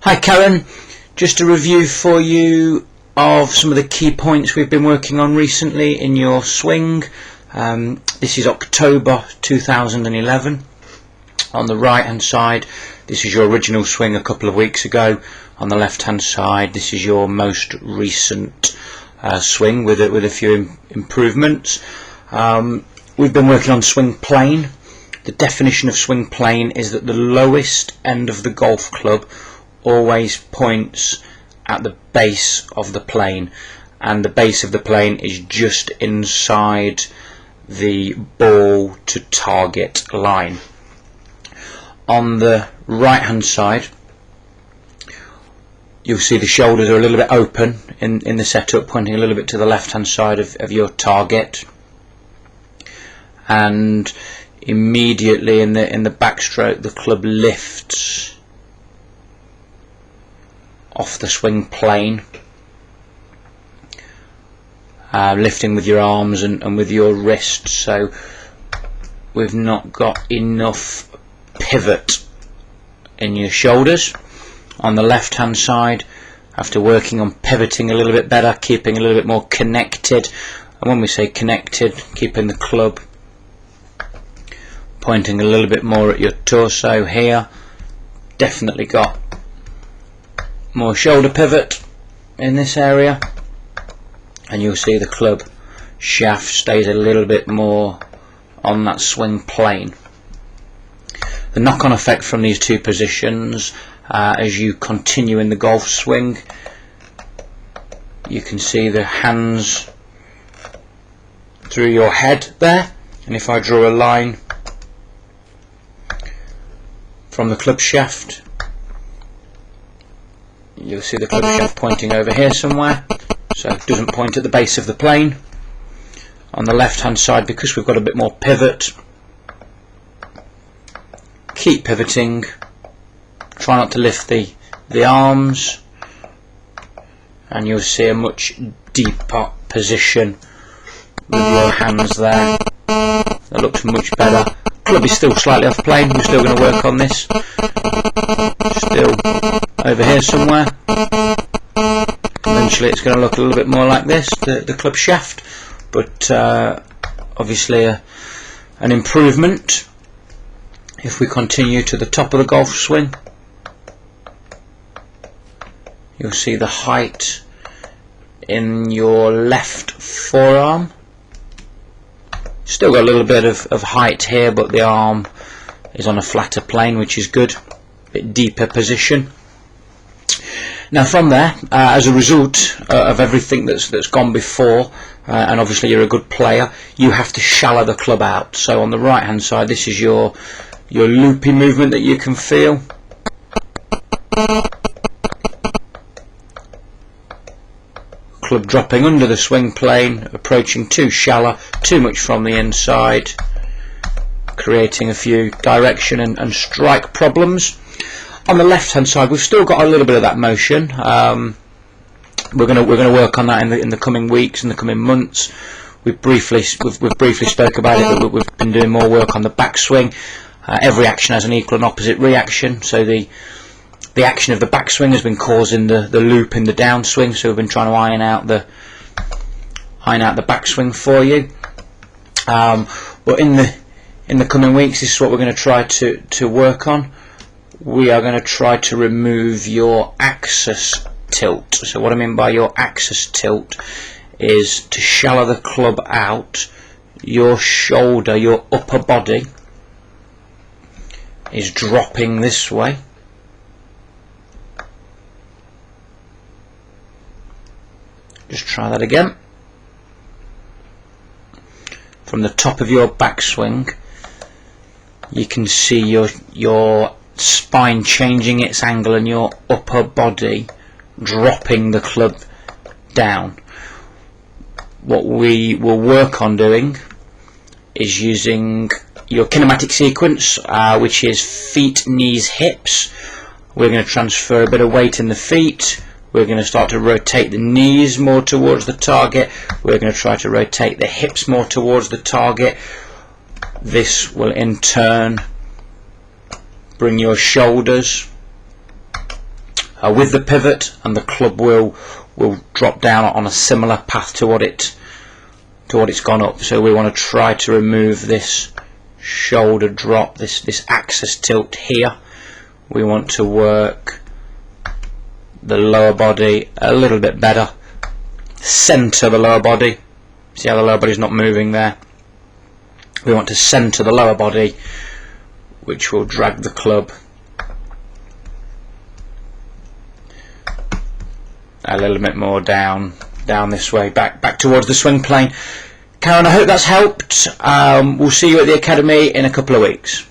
Hi Karen, just a review for you of some of the key points we've been working on recently in your swing. This is October 2011. On the right hand side, this is your original swing a couple of weeks ago. On the left hand side, this is your most recent swing with a few improvements. We've been working on swing plane. The definition of swing plane is that the lowest end of the golf club always points at the base of the plane, and the base of the plane is just inside the ball to target line. On the right hand side, you'll see the shoulders are a little bit open in the setup, pointing a little bit to the left hand side of your target, and immediately in the backstroke the club lifts off the swing plane, lifting with your arms and with your wrists, so we've not got enough pivot in your shoulders. On the left hand side, after working on pivoting a little bit better, keeping a little bit more connected, and when we say connected, keeping the club pointing a little bit more at your torso here, definitely got more shoulder pivot in this area, and you'll see the club shaft stays a little bit more on that swing plane. The knock-on effect from these two positions, as you continue in the golf swing, you can see the hands through your head there, and if I draw a line from the club shaft, you'll see the club shaft pointing over here somewhere, so it doesn't point at the base of the plane. On the left hand side, because we've got a bit more pivot, keep pivoting, try not to lift the arms, and you'll see a much deeper position with your hands there. That looks much better. Club is still slightly off plane, we're still going to work on this. Still over here somewhere. Eventually it's going to look a little bit more like this, the club shaft, but obviously an improvement. If we continue to the top of the golf swing, you'll see the height in your left forearm. Still got a little bit of height here, but the arm is on a flatter plane, which is good. A bit deeper position. Now from there, as a result of everything that's gone before, and obviously you're a good player, you have to shallow the club out. So on the right hand side, this is your loopy movement that you can feel. Club dropping under the swing plane, approaching too shallow, too much from the inside, creating a few direction and strike problems. On the left hand side, we've still got a little bit of that motion. We're going to work on that in the coming weeks, in the coming months. We've briefly spoke about it, but we've been doing more work on the backswing. Every action has an equal and opposite reaction, so the action of the backswing has been causing the loop in the downswing, so we've been trying to iron out the backswing for you. But in the coming weeks, this is what we're going to try to work on. We are going to try to remove your axis tilt. So what I mean by your axis tilt is to shallow the club out. Your shoulder, your upper body, is dropping this way. Just try that again. From the top of your backswing, you can see your spine changing its angle and your upper body dropping the club down. What we will work on doing is using your kinematic sequence, which is feet, knees, hips. We're going to transfer a bit of weight in the feet. We're going to start to rotate the knees more towards the target. We're going to try to rotate the hips more towards the target. This will in turn bring your shoulders with the pivot, and the club will drop down on a similar path to what it's gone up. So we want to try to remove this shoulder drop, this axis tilt here. We want to work the lower body a little bit better, center the lower body. See how the lower body is not moving there? We want to center the lower body, which will drag the club a little bit more down this way, back towards the swing plane. Karen, I hope that's helped. We'll see you at the academy in a couple of weeks.